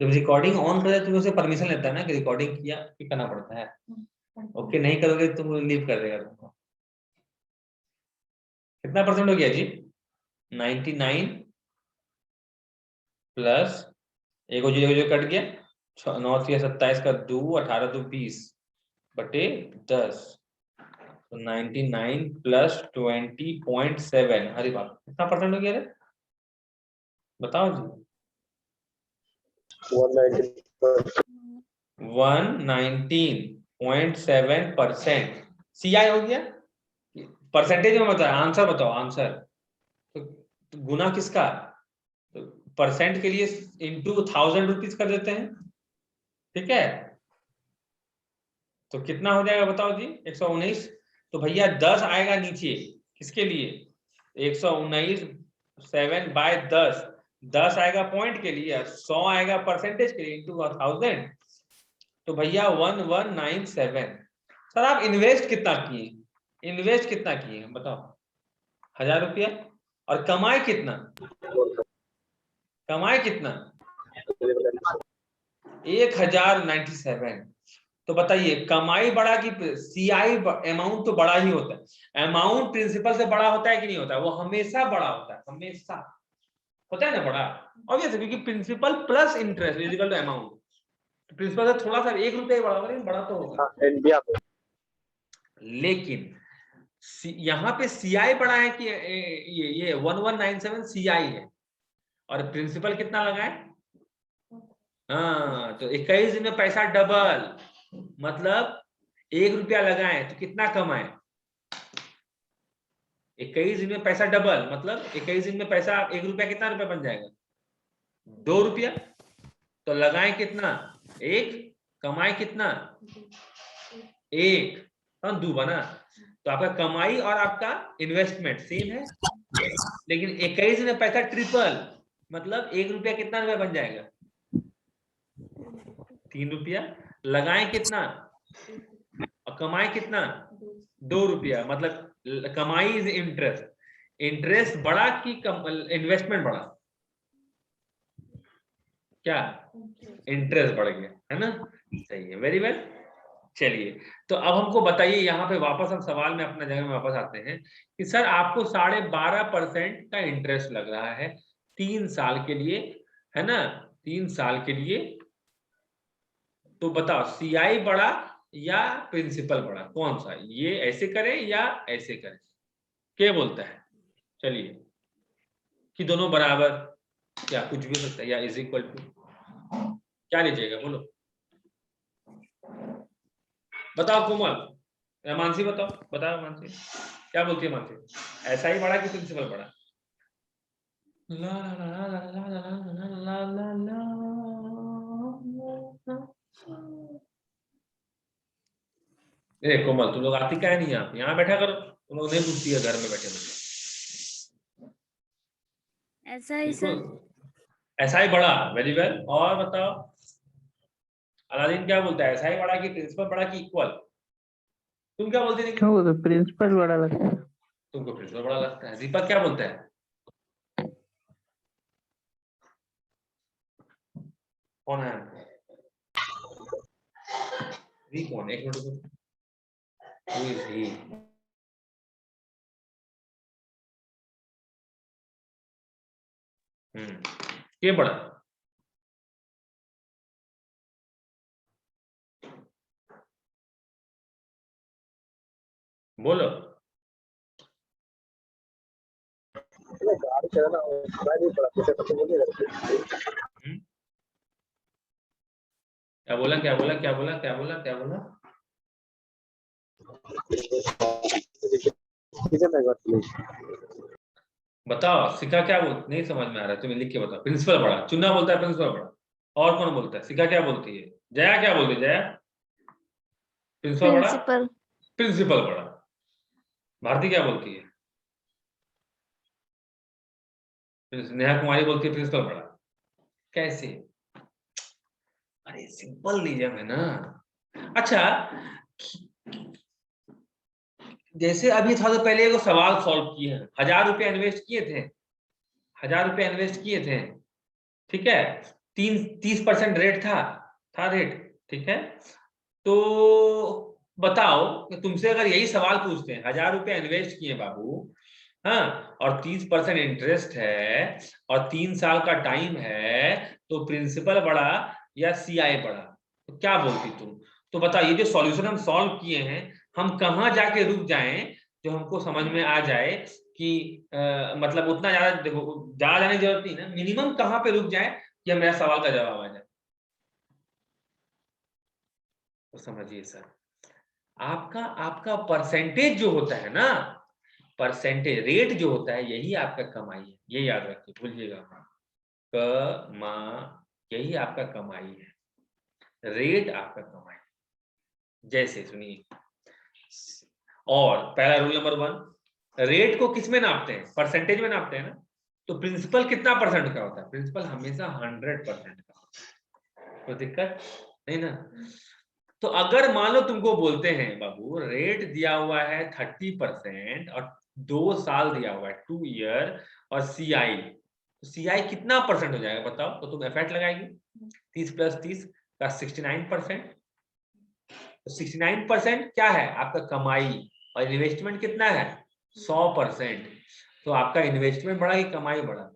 जब recording on कर तुम्हें उसे परमिशन लेता है ना कि रिकॉर्डिंग किया, फिर करना पड़ता है। ओके, नहीं करोगे तो लीव कर देगा तुमको। कितना परसेंट हो गया जी? 99 प्लस एक जो कट गया, 9 से 27 का 2, 18 2 20 बटे 10, तो 99 प्लस 20.7। अरे बाप, कितना परसेंट हो गया रे? बताओ जी। 119.7%। CI हो गया। परसेंटेज में बताओ, आंसर बताओ आंसर। तो गुना किसका? तो परसेंट के लिए इंटू 1000 रुपीज कर देते हैं, ठीक है। तो कितना हो जाएगा बताओ जी? 119। तो भैया 10 आएगा नीचे, किसके लिए? 119 7/10, 10 आएगा पॉइंट के लिए, 100 आएगा परसेंटेज के लिए, इंटू 1000। तो भैया 1197। सर आप इन्वेस्ट कितना किए? इन्वेस्ट कितना किए बताओ? 1000 रुपया। और कमाए कितना? कमाए कितना? 1097। तो बताइए, कमाई बढ़ा कि सीआई? अमाउंट तो बड़ा ही होता है। अमाउंट प्रिंसिपल से बड़ा होता है कि नहीं होता? वो हमेशा बड़ा होता है, हमेशा होता है ना बड़ा। ऑब्वियस, क्योंकि principal plus interest is equal to amount. Principal से थोड़ा सा 1 रुपया बड़ा होगा, लेकिन बड़ा तो होगा। लेकिन यहाँ पे सीआई बड़ा है कि ये 1197 सीआई है, और प्रिंसिपल कितना लगाए? हाँ, तो 21 दिन में पैसा डबल, मतलब 1 रुपया लगाए तो कितना कमाए? 21 दिन में पैसा डबल, मतलब 21 दिन में पैसा 1 रुपया कितना रुपया बन जाएगा? 2 रुपया। तो लगाए कितना? 1, कमाए कितना? 1, और 2 बना। तो आपका कमाई और आपका इन्वेस्टमेंट सेम है, लेकिन 21 में पैसा ट्रिपल, मतलब 1 रुपया कितना रुपया बन जाएगा? 3 रुपया। लगाए कितना और कमाए कितना? 2 रुपया। मतलब कमाई इज इंटरेस्ट, इंटरेस्ट बढ़ा कि इन्वेस्टमेंट बढ़ा? क्या? इंटरेस्ट बढ़ गया, है ना? सही है, वेरी वेल। चलिए, तो अब हमको बताइए, यहाँ पे वापस हम सवाल में अपना जगह में वापस आते हैं कि सर आपको 12.5% का इंटरेस्ट लग रहा है 3 साल के लिए, है ना? 3 साल के लिए। तो बताओ, सीआई बड़ा या प्रिंसिपल बड़ा, कौन सा? ये ऐसे करें या ऐसे करें? क्या बोलता है? चलिए, कि दोनों बराबर, क्या कुछ भी हो सकता है, या इज इक्वल टू, क्या लीजिएगा बोलो? बताओ कोमल, मानसी बताओ, बताओ मानसी, क्या बोलती है मानसी? ऐसा ही बड़ा कि प्रिंसिपल बड़ा? ला ला ला ला ला ला ला ला ला। ए कोमल, तुम लोग आती क्या नहीं? आप यहाँ बैठा करो, तुम लोग नहीं पूछती है घर में बैठे बैठे। ऐसा ही सर। ऐसा ही बड़ा, वेरी वेल। और बताओ अलादीन, क्या बोलता है? ऐसा ही बड़ा कि प्रिंसिपल बड़ा कि इक्वल? तुम क्या बोलते हैं? वो तो प्रिंसिपल बड़ा लगता है। तुमको प्रिंसिपल बड़ा लगता है। दीपक क्या बोलता है? कौन है? भी कौन? एक मिनट रुको। Who is he? के बड़ा? बोलो। क्या बोला, क्या बोला, क्या बोला, क्या बोला, क्या बोला? बताओ, सिखा क्या बोल? नहीं समझ में आ रहा है, तुम्हें लिख के बताओ। प्रिंसिपल बड़ा, चुन्ना बोलता है प्रिंसिपल बड़ा। और कौन बोलता है? सिखा क्या बोलती है? जया क्या बोलती है? जया? प्रिंसिपल बड़ा, प्रिंसिपल। प्रिंसिपल बड़ा। भारती क्या बोलती है? नेहा कुमारी बोलती है प्रिंसिपल बड़ा। कैसे? अरे सिंपल नियम है ना। अच्छा, जैसे अभी थोड़ा देर पहले एक सवाल सॉल्व किए हैं, 1000 रुपये इन्वेस्ट किए थे, 1000 रुपये इन्वेस्ट किए थे, ठीक है, 30% रेट था रेट, ठीक है। तो बताओ कि तुमसे अगर यही सवाल पूछते हैं, 1000 रुपये इन्वेस्ट किए बाबू, हाँ, और 30% इंटरेस्ट है और 3 साल का टाइम है, तो प्रिंसिपल बड़ा या सीआई बड़ा, तो क्या बोलती तुम? तो बताओ, ये जो सॉल्यूशन हम सॉल्व किए हैं, हम कहाँ जाके रुक जाएं जो हमको समझ में आ जाए कि मतलब उतना ज्यादा, देखो ज्यादा जाने की जरूरत नहीं ना, मिनिमम कहाँ पे रुक जाए कि मेरा सवाल का जवाब आ जाए। तो समझिए सर, आपका आपका परसेंटेज जो होता है ना, परसेंटेज रेट जो होता है, यही आपका कमाई है, ये याद रखिए, भूलिएगा यही आपका कमाई है, रेट आपका कमाई। जैसे सुनिए, और पहला रूल नंबर 1, रेट को किस में नापते हैं? परसेंटेज में नापते हैं ना। तो प्रिंसिपल कितना परसेंट का होता है? प्रिंसिपल हमेशा 100% का होता है, कोई दिक्कत नहीं ना। तो अगर मान लो तुमको बोलते हैं बाबू रेट दिया हुआ है 30% और 2 साल दिया हुआ है 2 ईयर, और सीआई, तो सीआई कितना परसेंट हो जाएगा बताओ? तो तुम एफेक्ट लगाएगी, 30 + 30 का 69%। तो 69% क्या है? आपका कमाई, और इन्वेस्टमेंट कितना है? 100%। तो आपका इन्वेस्टमेंट बढ़ा कि कमाई बढ़ा?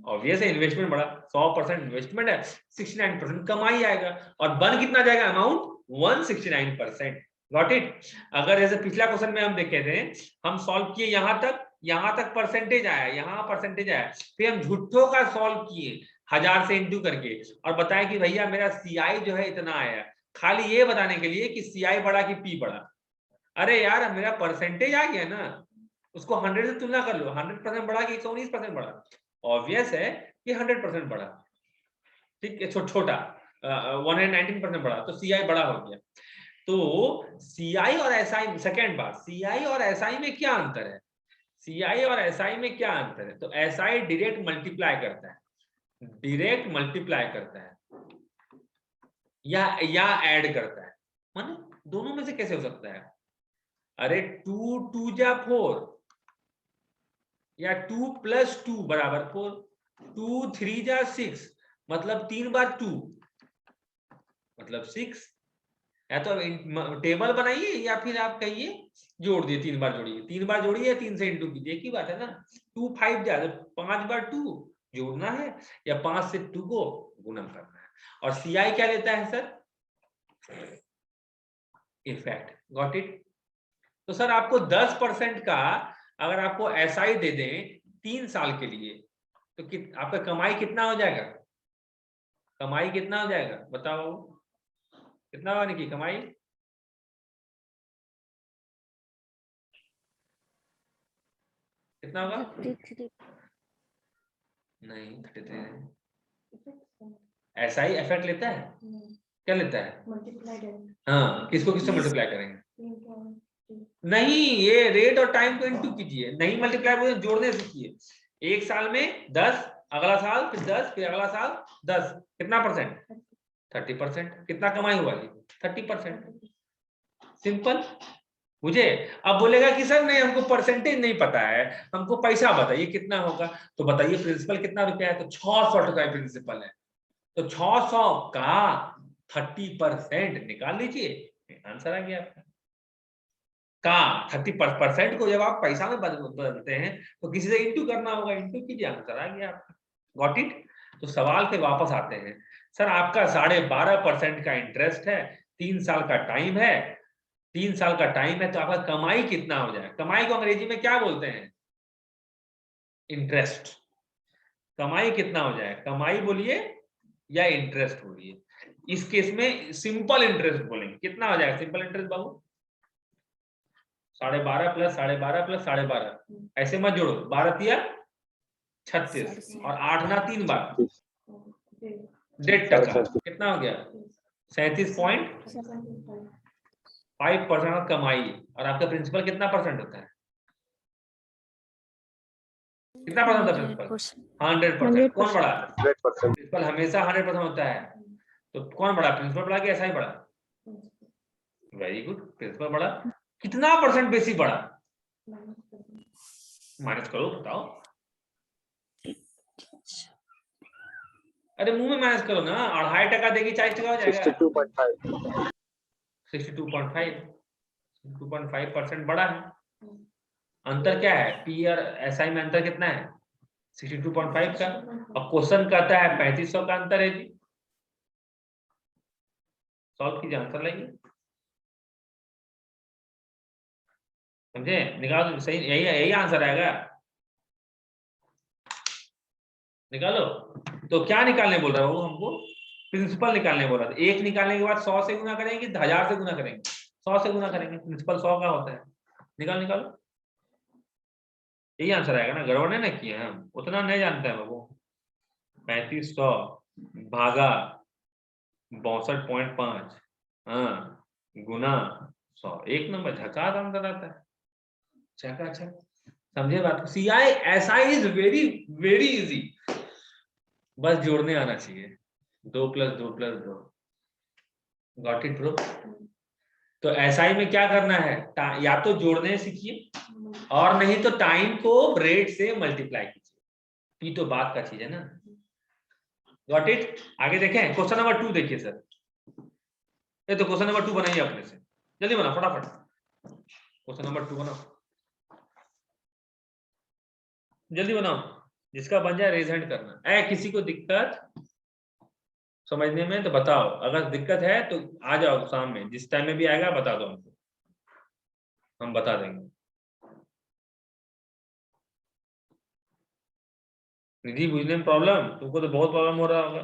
ऑब्वियस है, इन्वेस्टमेंट बढ़ा, 100% इन्वेस्टमेंट है, 69% कमाई आएगा, और बन कितना जाएगा अमाउंट? 169%। Got it? अगर जैसे पिछला क्वेश्चन में हम देखे थे, हम सॉल्व किए यहां तक परसेंटेज आया, यहाँ परसेंटेज आया, फिर हम झुट्ठों का सॉल्व किए 1000 से इंटू करके, और बताएं कि भैया मेरा सीआई जो है इतना आया, खाली ये बताने के लिए कि सीआई बढ़ा कि पी बढ़ा। अरे यार मेरा परसेंटेज आ गया ना, उसको 100 से तुलना कर लो, 100% बढ़ा कि 119% बढ़ा? ऑब्वियस है कि 100% बढ़ा, ठीक है, छोटा 119% बढ़ा, तो सीआई बड़ा हो गया। तो सीआई और एसआई, सेकेंड बात, सीआई और एसआई में क्या अंतर है? सीआई और एसआई में क्या अंतर है? तो एसआई डायरेक्ट मल्टीप्लाई करता है, डायरेक्ट मल्टीप्लाई करता है, या ऐड करता है, माने दोनों में से कैसे हो सकता है? अरे 2 2 जा 4, या 2 + 2 = 4, 2 3 जा 6, मतलब 3 बार 2 मतलब 6। या तो टेबल बनाइए या फिर आप कहिए जोड़ दिए, 3 बार जोड़िए, 3 बार जोड़िए, 3 से इंटू कीजिए, एक ही बात है ना। 2 5 जा, 5 बार 2 जोड़ना है, या 5 से 2 को गुणन करना है। और सीआई क्या लेता है सर? इफेक्ट। Got it? तो सर आपको 10% का अगर आपको एसआई दे दें 3 साल के लिए, तो आपका कमाई कितना हो जाएगा? कमाई कितना हो जाएगा बताओ? कितना होने की कमाई? कितना होगा? 33। नहीं 33 नहीं, एसआई इफेक्ट लेता है, क्या लेता है? हाँ, किसको किससे मल्टीप्लाई करेंगे? नहीं, ये रेट और टाइम को इनटू कीजिए, नहीं मल्टीप्लाई बोले जोड़ने सीखिए। एक साल में 10, अगला साल फिर 10, फिर अगला साल 10, कितना परसेंट? 30%। कितना कमाई हुआ? 30%। सिंपल, मुझे अब बोलेगा कि सर नहीं हमको परसेंटेज नहीं पता है, हमको पैसा बताइए कितना होगा। तो बताइए प्रिंसिपल कितना रुपया है? तो 600 टका प्रिंसिपल है, तो 600 का 30% निकाल लीजिए, आंसर आ गया आपका। का 30% को जब आप पैसा में बदलते हैं तो किसी से इंटू करना होगा, इंटू कीजिए, आंसर आ गया आपका। Got it? तो सवाल पे वापस आते हैं। सर आपका 12.5% का इंटरेस्ट है, 3 साल का टाइम है, 3 साल का टाइम है, तो आपका कमाई कितना हो जाए? कमाई को अंग्रेजी में क्या बोलते हैं? इंटरेस्ट। कमाई कितना हो जाए? कमाई बोलिए या इंटरेस्ट बोलिए। इस केस में सिंपल इंटरेस्ट बोलेंगे। कितना हो जाएगा सिंपल इंटरेस्ट बाबू? 12.5 + 12.5 + 12.5, ऐसे मत जोड़ो, 12 तिया 36 और 8 ना 3 बार 1.5%, कितना हो गया? 37.5% कमाई। और आपका प्रिंसिपल कितना परसेंट होता है? कितना परसेंट होता है प्रिंसिपल? 100%। कौन बड़ा? प्रिंसिपल हमेशा 100% होता है। तो कौन बड़ा, प्रिंसिपल बड़ा कि एसआई बड़ा? वेरी गुड, प्रिंसिपल बढ़ा। कितना परसेंट बेसिक बढ़ा? माइनस करो, बताओ। अरे मुंह में माइनस करो ना। 2.5% देगी 40% हो जाएगा। 62.5 62.5% बढ़ा है। अंतर क्या है? पी और एसआई में अंतर कितना है? 62.5 का। और क्वेश्चन कहता है 3500 का अंतर है जी। सॉल्व कीजिए, आंसर लाइए। समझे? निकालो, सही यही यही आंसर आएगा। निकालो। तो क्या निकालने बोल रहा है वो हमको? प्रिंसिपल निकालने बोल रहा था। 1 निकालने के बाद 100 से गुना करेंगे, 1000 से गुना करेंगे? 100 से गुना करेंगे। प्रिंसिपल 100 का होता है। निकालो। यही आंसर आएगा ना। गड़बड़ नहीं किए हम, उतना नहीं जानते हैं बाबू। 3500 भागा 62.5 हाँ गुना 100। एक नंबर झकास आंसर आता है। चकाचक। समझे बात को? CI SI is very very easy. बस जोड़ने आना चाहिए। 2 + 2 + 2। Got it bro? तो एसआई में क्या करना है? या तो जोड़ने सीखिए और नहीं तो टाइम को रेट से मल्टीप्लाई कीजिए। ये तो बात का चीज है ना। Got it? आगे देखें, क्वेश्चन नंबर 2 देखिए सर। ये तो क्वेश्चन नंबर 2 बनाइए अपने से। जल्दी बनाओ फटाफट। क्वेश्चन नंबर 2 बनाओ, जल्दी बनाओ। जिसका बन जाए रेज हैंड करना। किसी को दिक्कत समझने में तो बताओ। अगर दिक्कत है तो आ जाओ सामने, जिस टाइम में भी आएगा बता दो हमको, हम बता देंगे। निधि बुझने में प्रॉब्लम? तुमको तो बहुत प्रॉब्लम हो रहा होगा।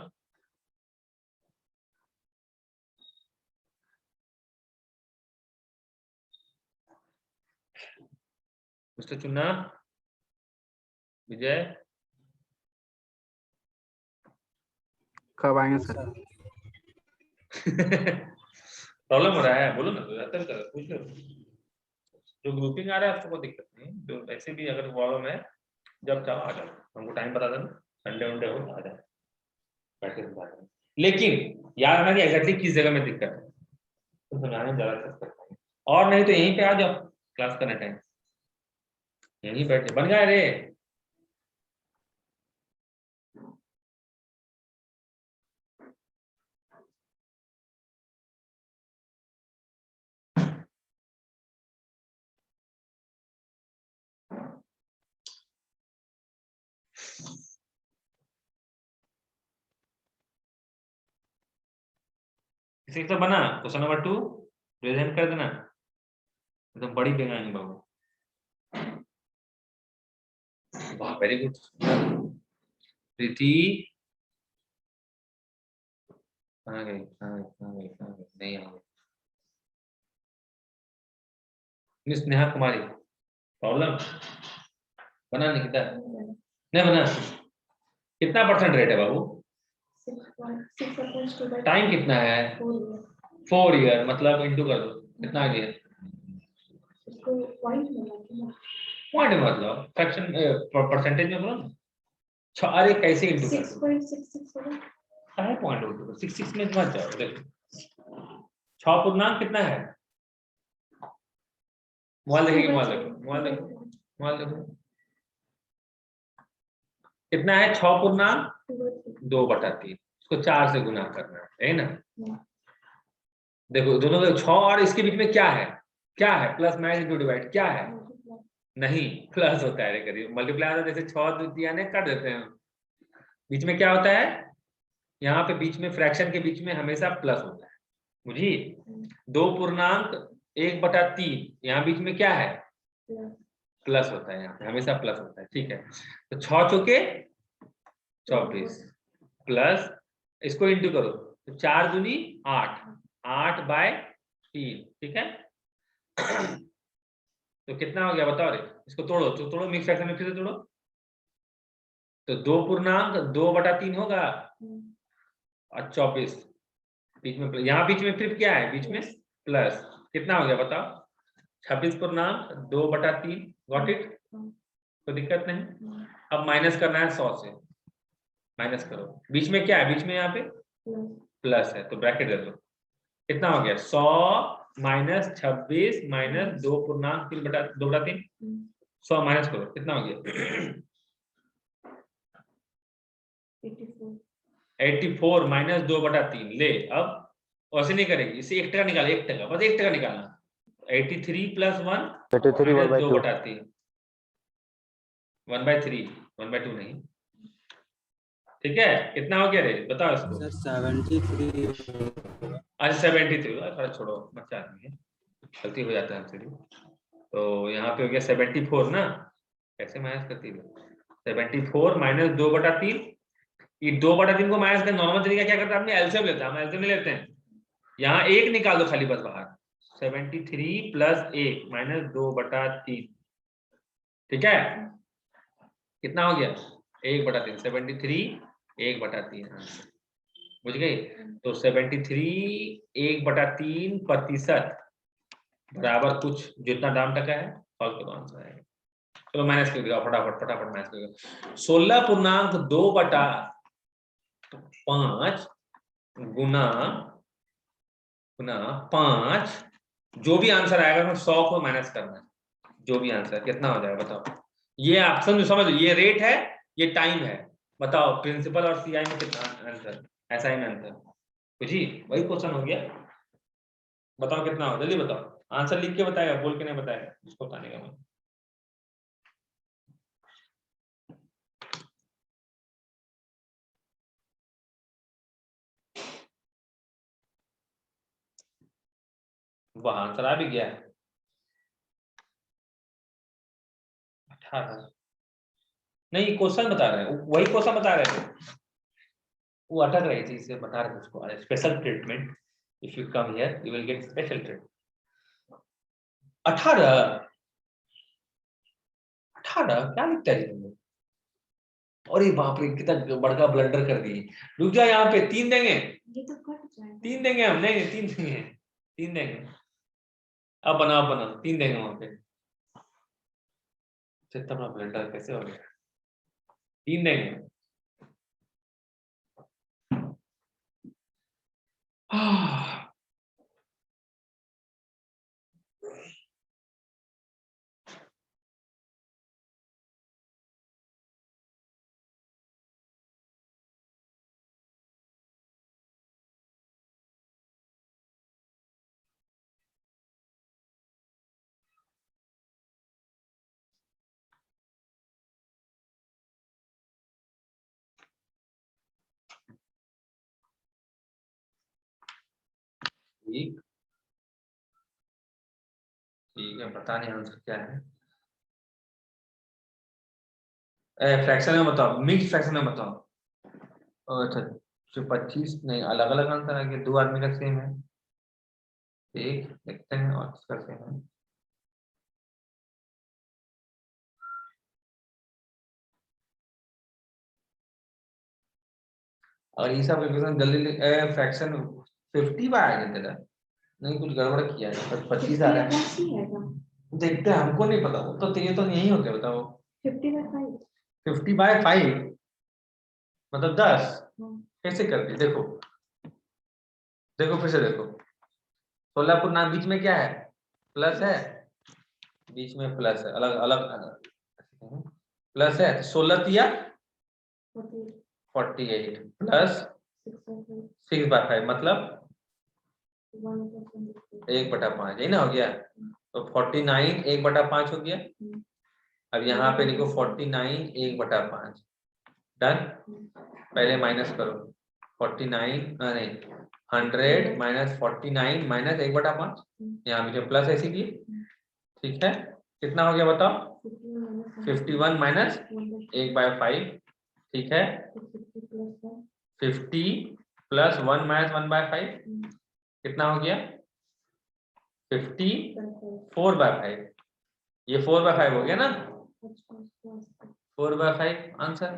मिस्टर चुन्ना, विजय, कब आएंगे सर? प्रॉब्लम हो रहा है? बोलो ना, पूछ लो। जो ग्रुपिंग आ रहा है उसको कोई दिक्कत नहीं। जो ऐसे भी अगर प्रॉब्लम है, जब चाहो आ जाओ, हमको टाइम बता देना। संडे वनडे हो आ जाओ, बैठ के समझा देना। लेकिन याद रखना कि एग्जैक्टली किस जगह में दिक्कत है, तो समझाने में ज्यादा अच्छा करता है। और नहीं तो यहीं पे आ जाओ, क्लास करने टाइम यहीं बैठे। बन गया रे? किसी तो बना क्वेश्चन नंबर 2 प्रेजेंट कर देना। एकदम बड़ी बेगानी बाबू। वाह वेरी गुड। प्रीति कहाँ गई? नहीं आ गई। मिस नेहा कुमारी, प्रॉब्लम बना निकिता? नहीं बना। कितना परसेंट रेट है बाबू? 6.6 टाइम कितना है? 4 ईयर। मतलब इंटू कर दो, कितना आ गया? पॉइंट में मतलब फ्रैक्शन परसेंटेज में बोलो ना। अरे कैसे इंटू कर दो? 6.66 है पॉइंट इंटू 66 में मत जाओ। देखो 6 पूर्णांक कितना है? मोबाइल देखिए, मोबाइल देखो कितना है? 6 पूर्णांक 2/3। इसको 4 से गुना करना है ना? देखो दोनों 6 और इसके बीच में क्या है? क्या है? प्लस माइनस इंटू डिवाइड क्या है? नहीं, प्लस होता है। करिए मल्टीप्लाई होता है। जैसे 6 द्वितीय ने कर देते हैं, बीच में क्या होता है? यहाँ पे बीच में फ्रैक्शन के बीच में हमेशा प्लस होता है। बुझी? 2 पूर्णांक 1/3, यहाँ बीच में क्या है? प्लस होता है। यहाँ पे हमेशा प्लस होता है। ठीक है, तो 6 चौके 24 प्लस इसको इंटू करो तो 4 दूनी 8, 8/3। ठीक है, तो कितना हो गया बताओ रे? इसको तोड़ो तो तोड़ो, मिक्स फ्रैक्शन में फिर से तोड़ो तो 2 पूर्णांक 2/3 होगा और 24 बीच में, यहाँ बीच में फिर क्या है? बीच में प्लस। कितना हो गया बताओ? 26 पूर्णांक 2/3। Got it? तो दिक्कत नहीं। अब माइनस करना है 100 से। माइनस करो, बीच में क्या है? बीच में यहाँ पे प्लस है तो ब्रैकेट दे दो। कितना हो गया? 100 माइनस 26 माइनस 2.3 100 माइनस करो, कितना हो गया? 84 माइनस 2/3। ले अब वैसे नहीं करेगी, इसे 1 टका निकाले, 1 टका, बस 1 टका निकालना। 83 प्लस 1 83 माइनस 1/2 2/3 1/3 1/2 नहीं, ठीक है? कितना हो गया रे, बताओ इसको। सर 73। अच्छा 73, थोड़ा छोड़ो, बच्चा आदमी है, गलती हो जाता है हमसे भी। तो यहाँ पे हो गया 74 ना, कैसे माइनस करती है? 74 माइनस 2/3। ये 2/3 को माइनस का नॉर्मल तरीका क्या करता है आदमी? एलसीएम लेता है, हम एलसीएम नहीं लेते हैं। यहाँ 1 निकाल दो खाली बस बाहर। 73 प्लस 1 माइनस 2/3, ठीक है? कितना हो गया? 1/3। 73 1/3 आंसर, बुझ गई? तो 73 1/3 प्रतिशत बराबर कुछ जितना दाम टका है, सॉल्व करो, आंसर आएगा। चलो माइनस कर दिया फटाफट फटाफट माइनस कर दिया। 16.2/5 गुना 5, जो भी आंसर आएगा उसमें 100 को माइनस करना है, जो भी आंसर, कितना हो जाएगा बताओ? ये आप समझ लो, ये रेट है, ये टाइम है, बताओ प्रिंसिपल और सीआई में कितना आंसर, एसआई में आंसर जी, वही क्वेश्चन हो गया। बताओ कितना हो, जल्दी बताओ, आंसर लिख के बताएगा, बोल के नहीं बताएगा, उसको बताने का मन। वहां आंसर आ भी गया। 18 नहीं, क्वेश्चन बता रहे हैं, वही क्वेश्चन बता रहे थे, वो अटक रही थी, इसे बता रहे थे उसको special treatment, if you come here you will get special treatment. 18 क्या लिखता है तुमने? अरे बाप रे, कितना बड़का ब्लंडर कर दिए। रुक जाओ, यहाँ पे 3 देंगे, ये तो कट जाएगा। 3 देंगे हम, नहीं 3 देंगे, 3 देंगे, अब बनाओ 3 देंगे वहां पे। इतना बड़ा ब्लंडर कैसे हो गया? 3 देंगे। ठीक ठीक है, पता नहीं आंसर क्या है। फ्रैक्शन में बताओ, मिक्स फ्रैक्शन में बताओ। अच्छा, जो 25 नहीं, अलग अलग आंसर आ गया, 2 आदमी का सेम है, ठीक देखते हैं और किसका सेम है। और ये सब कैलकुलेशन जल्दी फ्रैक्शन 50 बार आ गया तेरा, नहीं कुछ गड़बड़ किया है, 25 आ रहा है, देखते हैं, हमको नहीं पता, वो तो ये तो यही हो गया, बताओ 50/5 मतलब 10 कैसे कर दिए? देखो देखो फिर से देखो, 16 को नाम बीच में क्या है? प्लस है, बीच में प्लस है, अलग अलग प्लस है, 16 तिया 48 प्लस 6/5 मतलब 1/5, यही ना हो गया? तो 49 1/5 हो गया। अब यहाँ पे लिखो 49 1/5, डन। पहले माइनस करो, 49 नहीं 100 माइनस 49 माइनस 1/5, यहाँ मुझे प्लस ऐसी की, ठीक है? कितना हो गया बताओ? 51 माइनस 1/5, ठीक है? 50 प्लस 1 माइनस 1/5 कितना हो गया? 54/5, ये 4/5 हो गया ना? 4/5 आंसर।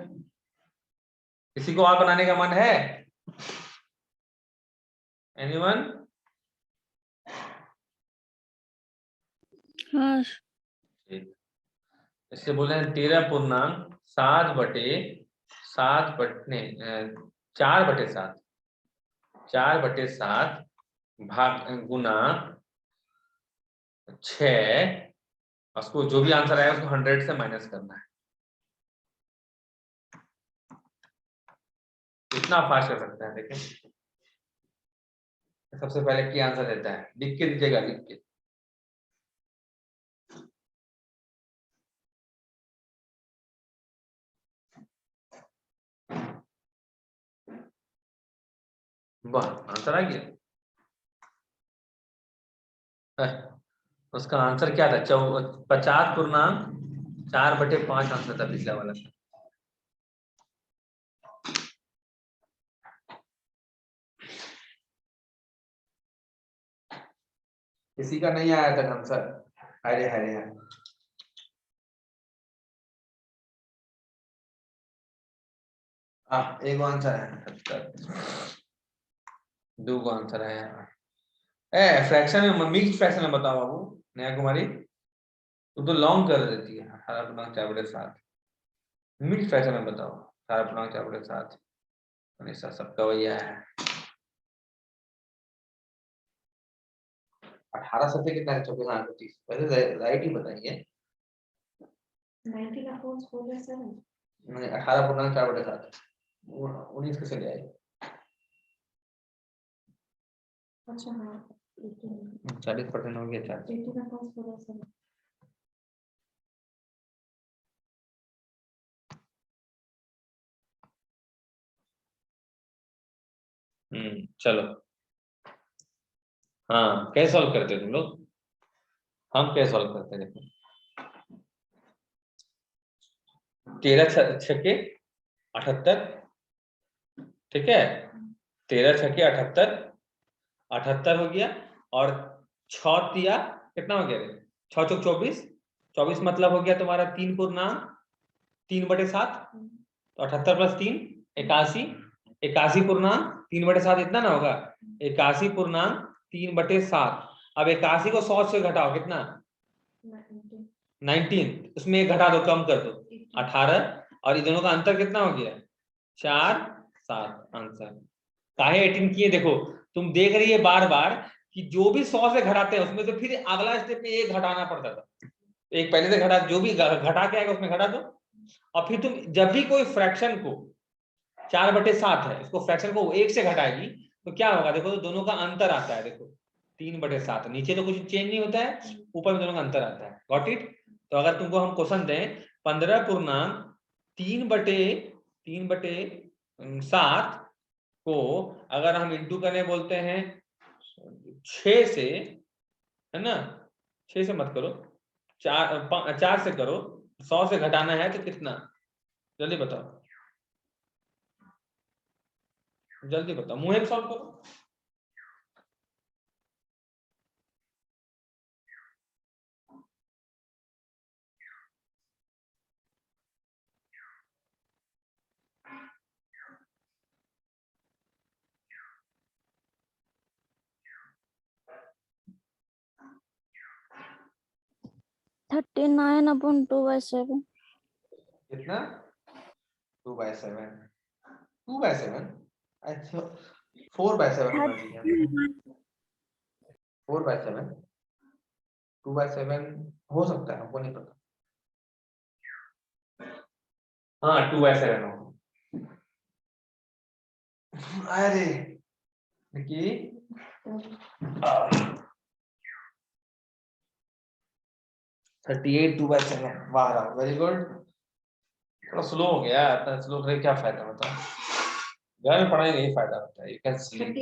किसी को और बनाने का मन है? एनीवन? हाँ। इससे बोले हैं 13.7 बटे 7 बटे 4/7 भाग गुना 6, उसको जो भी आंसर आया उसको 100 से माइनस करना है। इतना फास्ट कर सकते हैं। देखें सबसे पहले क्या आंसर देता है, लिख के दीजिएगा, लिख के। वाह, आंसर आ गया। उसका आंसर क्या था? 50.4/5 आंसर था पिछला वाला। किसी का नहीं आया था आंसर? अरे अरे एक आंसर है, 2 आंसर है यार। फ्रैक्शन में, मिक्स फ्रैक्शन में बताओ बाबू। नया कुमारी तू तो लॉन्ग कर देती है। 18.4/7 मिक्स फ्रैक्शन में बताओ। 18.4/7 हमेशा सबका वही है। 18 सबसे कितना है? 24 पहले राइट ही बताइए। 18.4/7 19 कैसे ले आए? अच्छा हाँ 40% हो गया। 40 चलो हाँ, कैसे सॉल्व करते हो तुम लोग? हम कैसे सॉल्व करते हैं? देखो 13 छक्के 78, ठीक है। 13 छक्के 78, 78 हो गया। और 6 तिया कितना हो गया? 6 चौक 24, 24 मतलब हो गया तुम्हारा 3 3/7। तो 78 + 3 81, 81 पूर्णांक 3/7 इतना ना होगा? 81 पूर्णांक 3/7। अब 81 को 100 से घटाओ, कितना? 19। उसमें एक घटा दो, कम कर दो, 18। और इन दोनों का अंतर कितना हो गया? 4 7 आंसर। काहे 18 किए? देखो तुम देख रही है बार बार कि जो भी 100 से घटाते हैं उसमें से फिर अगला स्टेप में एक घटाना पड़ता था। एक पहले से घटा, जो भी घटा के आएगा उसमें घटा दो। और फिर तुम जब भी कोई फ्रैक्शन को 4/7 है, इसको फ्रैक्शन को 1 से घटाएगी तो क्या होगा? देखो तो दोनों का अंतर आता है। देखो 3/7, नीचे तो कुछ चेंज नहीं होता है, ऊपर में दोनों का अंतर आता है। Got it? तो अगर तुमको हम क्वेश्चन दें 15.3/7 को अगर हम इंटू करने बोलते हैं 6 से, है ना? 6 से मत करो, 4 से करो। 100 से घटाना है तो कितना? जल्दी बताओ, जल्दी बताओ, मुंह सॉल्व करो।39 upon 2/7। कितना? 2/7? 2/7? अच्छा 4/7 होना चाहिए। 4/7, 2/7 हो सकता है, हमको नहीं पता। हाँ 2/7 हो। अरे देखिए 38 2/7 वाह, वेरी गुड। थोड़ा स्लो हो गया, इतना स्लो करके क्या फायदा होता है? घर में पढ़ाई नहीं फायदा होता है। You can sleep,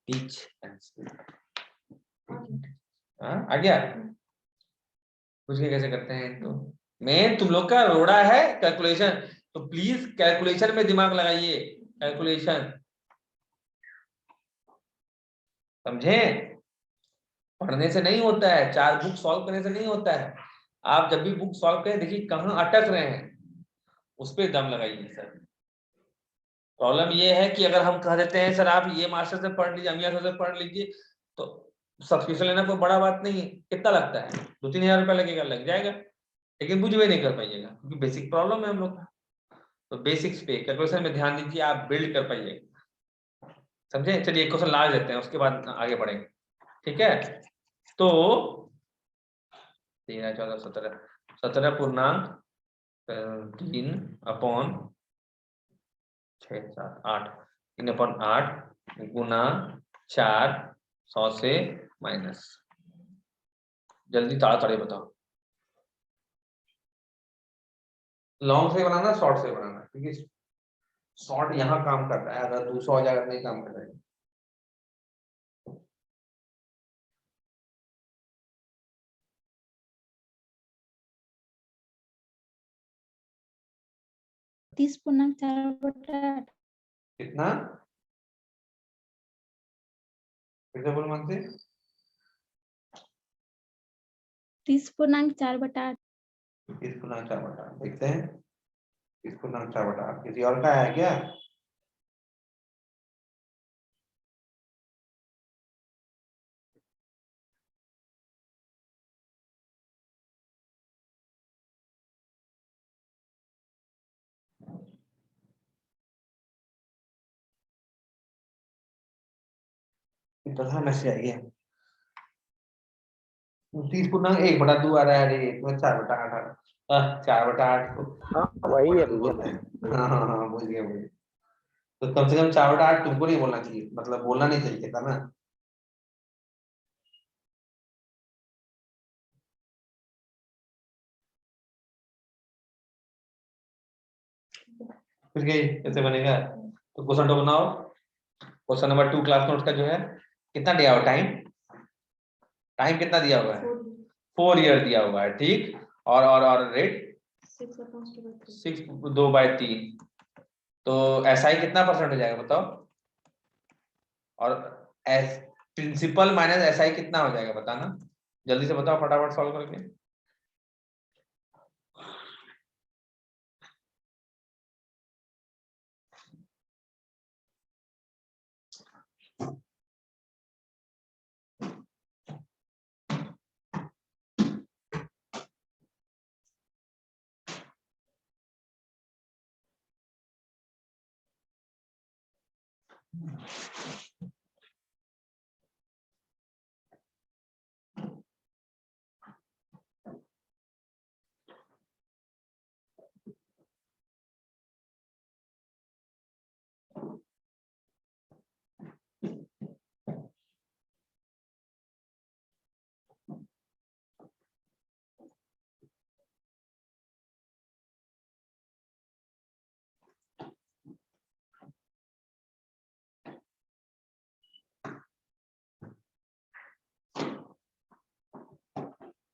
teach and sleep. आ गया? पूछ के कैसे करते हैं? तो मेन तुम लोग का रोड़ा है कैलकुलेशन, तो प्लीज कैलकुलेशन में दिमाग लगाइए। कैलकुलेशन, समझे? पढ़ने से नहीं होता है, 4 बुक सॉल्व करने से नहीं होता है। आप जब भी बुक सॉल्व करें देखिए कहाँ अटक रहे हैं, उस पर दम लगाइए सर। प्रॉब्लम ये है कि अगर हम कह देते हैं सर आप ये मास्टर से पढ़ लीजिए, अमिया से पढ़ लीजिए, तो सब्सक्रिप्शन लेना कोई बड़ा बात नहीं है। कितना लगता है? 2-3 हजार रुपया लगेगा, लग जाएगा, लेकिन बुझ भी नहीं कर पाइएगा क्योंकि बेसिक प्रॉब्लम है हम लोग का। तो बेसिक्स पे कैलकुलेशन में ध्यान दीजिए, आप बिल्ड कर पाइएगा। समझे? चलिए एक क्वेश्चन लास्ट देते हैं, उसके बाद आगे बढ़ेंगे, ठीक है? तो 3 14 17 17.3 अपॉन 6 7 8 3/8 गुना 4 100 से माइनस। जल्दी ताड़ाताड़ी बताओ, लॉन्ग से बनाना शॉर्ट से बनाना, क्योंकि शॉर्ट यहाँ काम कर रहा है, अगर 200 हो जाएगा नहीं काम कर रहा है। कितना फिर से बोलो मन से। 30.4/8। 30.4/8 देखते हैं। 30.4/8 किसी और का है क्या? प्रधान मैसेज आ गया। 30.1/2 आ रहा है। अरे इसमें 4/8 4/8 को हाँ वही है भैया। बोलते हैं। हाँ बुझ गया मुझे। तो कम से कम 4/8 तुमको नहीं बोलना चाहिए, मतलब बोलना नहीं चाहिए था ना। फिर गई कैसे बनेगा? तो क्वेश्चन 2 बनाओ। क्वेश्चन नंबर 2 क्लास नोट का जो है कितना दिया हुआ टाइम, टाइम कितना दिया हुआ है? 4 ईयर दिया हुआ है, ठीक। और रेट 6/2/3। तो एसआई कितना परसेंट हो जाएगा बताओ? और एस प्रिंसिपल माइनस एसआई कितना हो जाएगा बताना, जल्दी से बताओ फटाफट सॉल्व करके।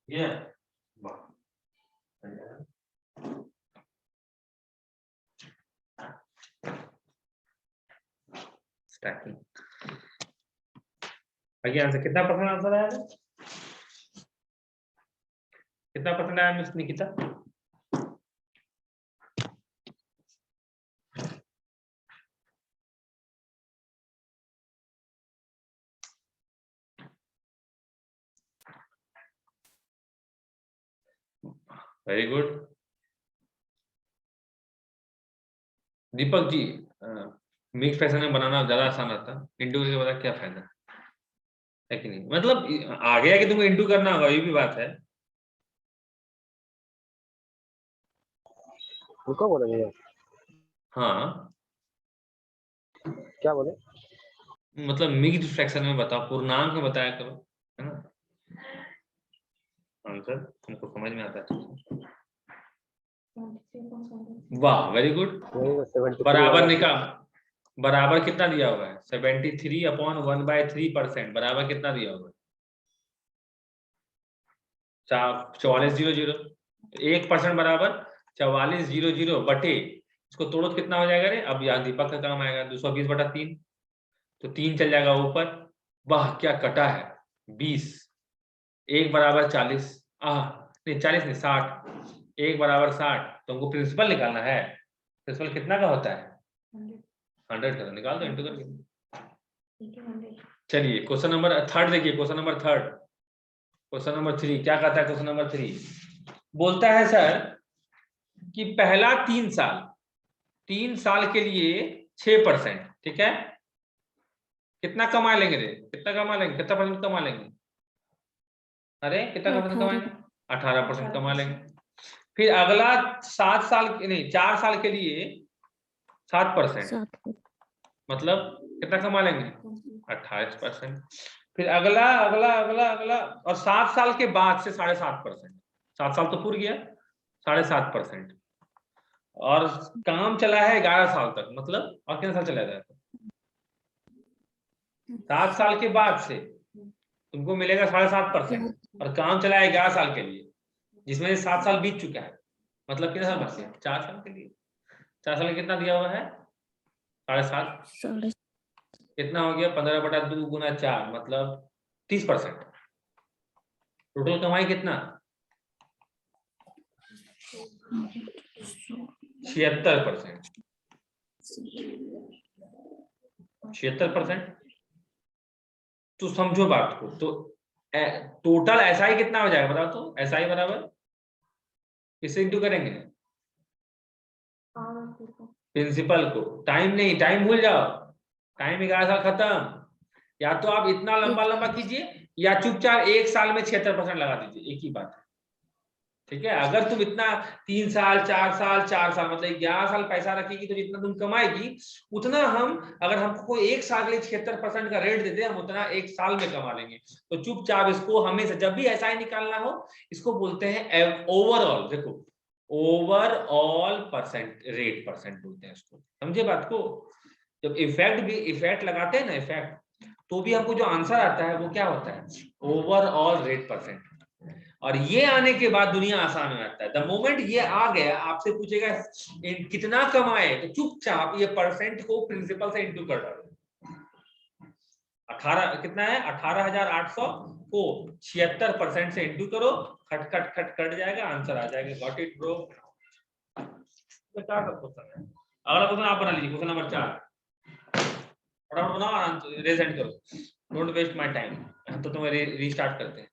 ये स्टैकिंग आगे आंसर कितना परसेंट आंसर आया? कितना परसेंट आया miss Nikita? Very good. Deepak ji, mix fraction में बनाना ज्यादा आसान आता है, इंटू के बता क्या फायदा है कि नहीं? मतलब आगे आके तुमको इंटू करना होगा, ये भी बात है। उनको बोले भैया, हाँ क्या बोले? मतलब मिक्स्ड फ्रैक्शन में बताओ, पूर्णांक में बताया करो, है ना? आंसर तुमको समझ में आता है? वाह वेरी गुड। वही 73 बराबर वाला निकाल, बराबर कितना दिया हुआ है? 73/1/3%। बराबर कितना दिया हुआ है? 4400। 1% बराबर 4400 बटे, इसको तोड़ो तो कितना हो जाएगा रे? अब यहाँ दीपक का काम आएगा, 220/3, तो 3 चल जाएगा ऊपर। वाह क्या कटा है, 20। 1 बराबर 40, नहीं 40 नहीं 60, 1 बराबर 60। तुमको प्रिंसिपल निकालना है, प्रिंसिपल कितना का होता है? 100 का। निकाल दो इंटू करके। चलिए क्वेश्चन नंबर 3 देखिए, क्वेश्चन नंबर 3, क्वेश्चन नंबर 3 क्या कहता है? क्वेश्चन नंबर 3 बोलता है सर कि पहला 3 साल के लिए 6%, ठीक है? कितना कमा लेंगे रे? कितना कमा लेंगे? कितना परसेंट कमा लेंगे? अरे कितना परसेंट 18 कमाएंगे? 18% कमा लेंगे। फिर अगला 7 साल नहीं 4 साल के लिए 7%, 7 मतलब कितना कमा लेंगे? 28%। फिर अगला अगला अगला अगला और 7 साल के बाद से 7.5%। 7 साल तो पूर गया, 7.5%। और काम चला है 11 साल तक, मतलब और कितने साल चला जाएगा? 7 साल के बाद से तुमको मिलेगा 7.5%, और काम चला है 11 साल के लिए, जिसमें 7 साल बीत चुका है, मतलब कितने साल बच गए? 4 साल के लिए। 4 साल में कितना दिया हुआ है? 7.5। कितना हो गया? 15/2 गुना 4, मतलब 30%। टोटल कमाई कितना? 76%। 76%। तो समझो बात को, तो टोटल एसआई कितना हो जाएगा बताओ तो? एसआई बराबर किससे इंटू करेंगे? प्रिंसिपल को। टाइम नहीं, टाइम भूल जाओ, टाइम 11 साल खत्म। या तो आप इतना लंबा लंबा कीजिए या चुपचाप 1 साल में 76% लगा दीजिए, एक ही बात है, ठीक है। अगर तुम इतना 3 साल 4 साल 4 साल मतलब 11 साल पैसा रखेगी तो जितना तुम कमाएगी उतना हम, अगर हमको कोई 1 साल के लिए 76% का रेट दे दे, हम उतना 1 साल में कमा लेंगे। तो चुपचाप इसको हमेशा जब भी ऐसा ही निकालना हो, इसको बोलते हैं ओवरऑल। देखो ओवरऑल रेट परसेंट बोलते हैं इसको, समझे बात को। जब इफेक्ट लगाते हैं ना, इफेक्ट, तो भी हमको जो आंसर आता है वो क्या होता है? Overall rate percent. और ये आने के बाद दुनिया आसान हो जाता है। द मोमेंट ये आ गया, आपसे पूछेगा कितना कमाए, तो चुपचाप ये परसेंट को प्रिंसिपल से इंटू कर डालो। 18 कितना है? 18,800 को 76% से इंटू करो, खट खट खट कट जाएगा, आंसर आ जाएगा। Got it bro? अगला क्वेश्चन आप बना लीजिए, क्वेश्चन नंबर 4 फटाफट बनाओ, रेज एंड करो, डोंट वेस्ट माय टाइम। हम तो तुम्हें रीस्टार्ट करते हैं।